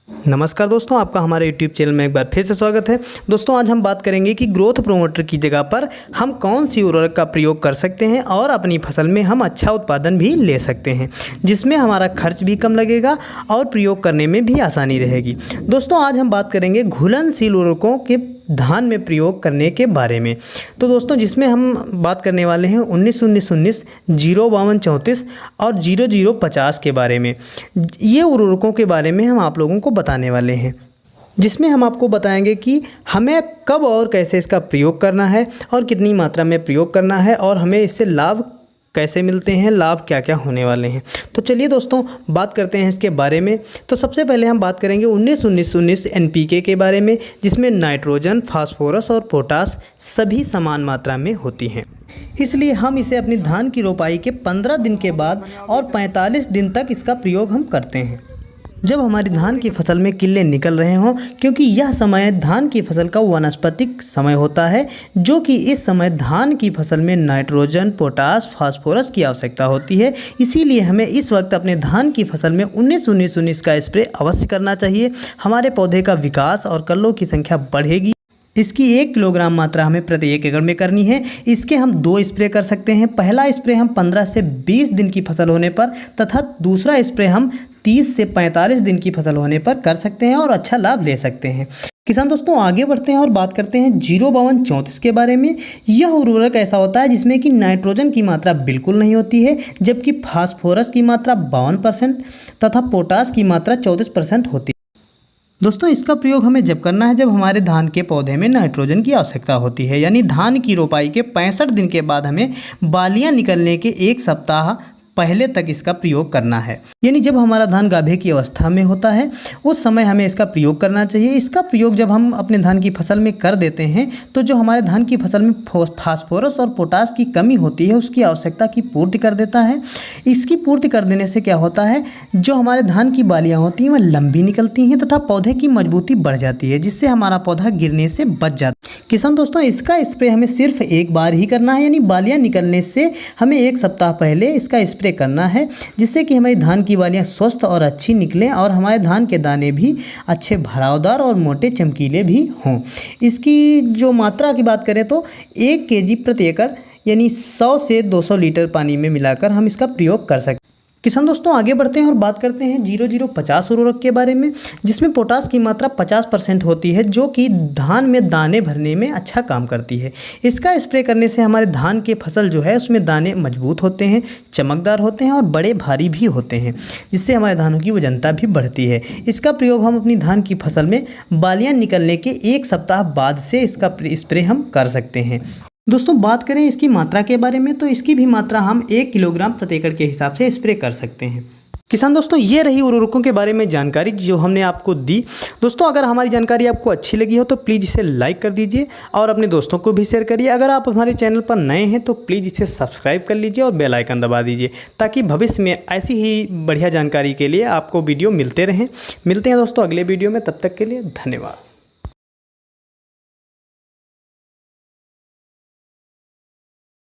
नमस्कार दोस्तों, आपका हमारे YouTube चैनल में एक बार फिर से स्वागत है। दोस्तों आज हम बात करेंगे कि ग्रोथ प्रोमोटर की जगह पर हम कौन सी उर्वरक का प्रयोग कर सकते हैं और अपनी फसल में हम अच्छा उत्पादन भी ले सकते हैं, जिसमें हमारा खर्च भी कम लगेगा और प्रयोग करने में भी आसानी रहेगी। दोस्तों आज हम बात करेंगे घुलनशील उर्वरकों के धान में प्रयोग करने के बारे में। तो दोस्तों जिसमें हम बात करने वाले हैं 19-19-19, 0-52-34 और 00-50 के बारे में। ये उर्वरकों के बारे में हम आप लोगों को बताने वाले हैं, जिसमें हम आपको बताएंगे कि हमें कब और कैसे इसका प्रयोग करना है और कितनी मात्रा में प्रयोग करना है और हमें इससे लाभ कैसे मिलते हैं, लाभ क्या क्या होने वाले हैं। तो चलिए दोस्तों बात करते हैं इसके बारे में। तो सबसे पहले हम बात करेंगे 19-19-19 NPK के बारे में, जिसमें नाइट्रोजन, फास्फोरस और पोटास सभी समान मात्रा में होती हैं। इसलिए हम इसे अपनी धान की रोपाई के 15 दिन के बाद और 45 दिन तक इसका प्रयोग हम करते हैं, जब हमारी धान की फसल में किल्ले निकल रहे हों, क्योंकि यह समय धान की फसल का वानस्पतिक समय होता है, जो कि इस समय धान की फसल में नाइट्रोजन, पोटास, फास्फोरस की आवश्यकता होती है। इसीलिए हमें इस वक्त अपने धान की फसल में 19-19-19 का स्प्रे अवश्य करना चाहिए। हमारे पौधे का विकास और कल्लों की संख्या बढ़ेगी। इसकी 1 किलोग्राम मात्रा हमें प्रति 1 एकड़ में करनी है। इसके हम 2 स्प्रे कर सकते हैं। पहला स्प्रे हम 15 से 20 दिन की फसल होने पर तथा दूसरा स्प्रे हम 30 से 45 दिन की फसल होने पर कर सकते हैं और अच्छा लाभ ले सकते हैं। किसान दोस्तों आगे बढ़ते हैं और बात करते हैं 0-52-34 के बारे में। यह उर्वरक ऐसा होता है जिसमें कि नाइट्रोजन की मात्रा बिल्कुल नहीं होती है, जबकि फास्फोरस की मात्रा 52% तथा पोटास की मात्रा 34% होती है। दोस्तों इसका प्रयोग हमें जब करना है जब हमारे धान के पौधे में नाइट्रोजन की आवश्यकता होती है, यानी धान की रोपाई के 65 दिन के बाद हमें बालियां निकलने के 1 सप्ताह पहले तक इसका प्रयोग करना है। यानी जब हमारा धान गाभे की अवस्था में होता है उस समय हमें इसका प्रयोग करना चाहिए। इसका प्रयोग जब हम अपने धान की फसल में कर देते हैं तो जो हमारे धान की फसल में फास्फोरस और पोटास की कमी होती है उसकी आवश्यकता की पूर्ति कर देता है। इसकी पूर्ति कर देने से क्या होता है, जो हमारे धान की बालियाँ होती हैं वह लंबी निकलती हैं तथा पौधे की मजबूती बढ़ जाती है, जिससे हमारा पौधा गिरने से बच जाता है। किसान दोस्तों इसका स्प्रे हमें सिर्फ एक बार ही करना है, यानी बालियाँ निकलने से हमें 1 सप्ताह पहले इसका स्प्रे करना है, जिससे कि हमारी धान की बालियां स्वस्थ और अच्छी निकलें और हमारे धान के दाने भी अच्छे भरावदार और मोटे चमकीले भी हों। इसकी जो मात्रा की बात करें तो 1 kg प्रति एकड़ यानी 100 से 200 लीटर पानी में मिलाकर हम इसका प्रयोग कर सकते हैं। किसान दोस्तों आगे बढ़ते हैं और बात करते हैं 00-50 उर्वरक के बारे में, जिसमें पोटास की मात्रा 50% होती है, जो कि धान में दाने भरने में अच्छा काम करती है। इसका स्प्रे करने से हमारे धान के फसल जो है उसमें दाने मजबूत होते हैं, चमकदार होते हैं और बड़े भारी भी होते हैं, जिससे हमारे धानों की वजनता भी बढ़ती है। इसका प्रयोग हम अपनी धान की फसल में बालियाँ निकलने के 1 सप्ताह बाद से इसका स्प्रे हम कर सकते हैं। दोस्तों बात करें इसकी मात्रा के बारे में तो इसकी भी मात्रा हम 1 किलोग्राम प्रति एकड़ के हिसाब से स्प्रे कर सकते हैं। किसान दोस्तों ये रही उर्वरकों के बारे में जानकारी जो हमने आपको दी। दोस्तों अगर हमारी जानकारी आपको अच्छी लगी हो तो प्लीज़ इसे लाइक कर दीजिए और अपने दोस्तों को भी शेयर करिए। अगर आप हमारे चैनल पर नए हैं तो प्लीज़ इसे सब्सक्राइब कर लीजिए और बेल आइकन दबा दीजिए, ताकि भविष्य में ऐसी ही बढ़िया जानकारी के लिए आपको वीडियो मिलते रहें। मिलते हैं दोस्तों अगले वीडियो में, तब तक के लिए धन्यवाद।